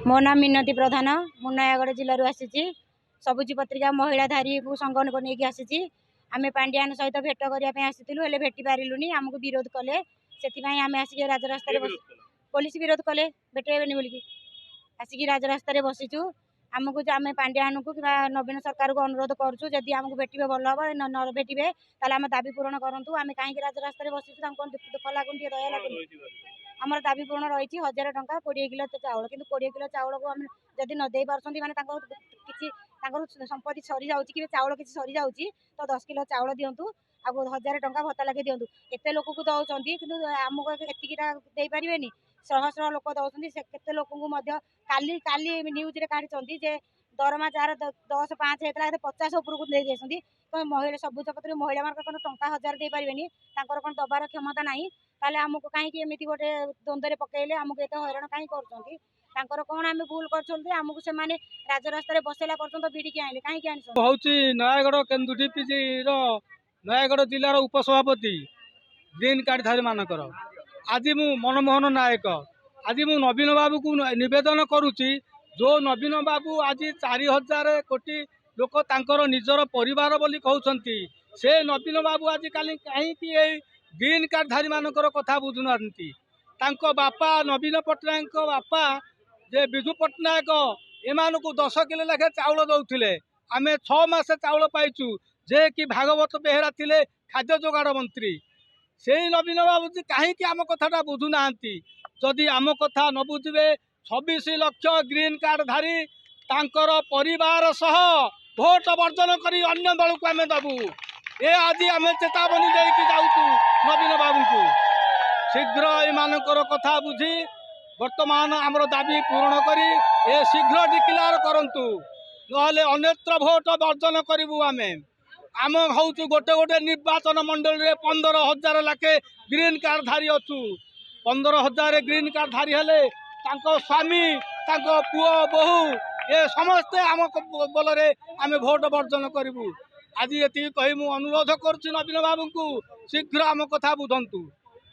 मो नाम मिनती प्रधान मु नयागढ़ जिलूर आसी सबुज पत्रिका महिलाधारी को संगठन को लेकिन आसी आम पांड्यान सहित भेट करने आसीलु हेल्ले भेटी पार्लुनि आमको विरोध कले से आम आसिक राजरास्तार पुलिस विरोध कले भेटेबनी बोलिकी आसिक राजरास्तार बसीचु आमको आम पांड्यान को कि नवीन सरकार को अनुरोध करुँ जदि आमको भेटे भल हम न भेटे आम दाबी पूरण करूँ आम कहीं राजरास्तार बसीचु दुख लगुन दया लगुन आमर दाबी पूर्ण रही 1000 टंका 20 किलो चाउल कि 20 किलो चाउल को आम जदि न दे पार्टी मानते संपत्ति सरी जाऊँगी कि चाउल किसी सरी जाऊँगी तो 10 किलो चाउल दिंतु आ 1000 टंका भत्ता लगे दिंतु एत लोक को दौरान कि आमको एतिकीटा दे पारे शह शह लोक दौरान केते लोक काली काली न्यूज काढ़ी जे दरमा जार 10-5 होता 50 उपरको दे जाती तो महिला सबुज पत्र महिला मान टंका 1000 दे पारे कौन दबार क्षमता ना ताले आमको कहीं एमती गोटे द्वंद्व पकड़े आमको एत हैरान कहीं कर कौन आम भूल कर आमको से राजरास्तार बसैला पर्यटन भिड़िकी आने कहीं हूँ नयागढ़ केन्दु डीपीसी नयागढ़ जिलार उपसभापति ग्रीन कार्ड धारी मानकर आज मु मनमोहन नायक आज मु नवीन बाबू को निवेदन करुच्ची जो नवीन बाबू आज 4000 कोटी लोक तांकर निजर परिवार बोली कहते से नवीन बाबू आज कहीं ग्रीन कार्ड धारी मानकर कथा बुझुना बापा नवीन पट्टनायक बापा जे विजु पट्टनायक एमान को 10 किलो लेखे चाउल दौले आम 6 मास चाउल पाइचु जे कि भागवत बेहेरा थिले खाद्य जोगाड़ मंत्री से नवीन बाबू जी कहीं आम कथा बुझुना जदि आम कथा न बुझे 26 लाख ग्रीन कार्ड धारी तांकर परिवार सह भोट वर्जन करी अन्य दल को आम दबू ए आज आम चेतावनी देकी जाऊँ नवीन बाबू को शीघ्र एमानकर कथा बुझी वर्तमान आमर दाबी पूरण करी ए शीघ्र डिक्लेयर करंतु नहले अन्यत्र भोट वर्जन करूँ आम हूँ गोटे गोटे निर्वाचन मंडल रे 15,000 लाखे ग्रीन कार्ड धारी अच्छु 15,000 ग्रीन कार्ड धारी हेले तांको स्वामी तांको पुओ बहु ये समस्ते आम बल आम भोट वर्जन करूँ आज ये कही मु अनुरोध करुच्ची नवीन बाबू को शीघ्र आम कथा बुझंतु।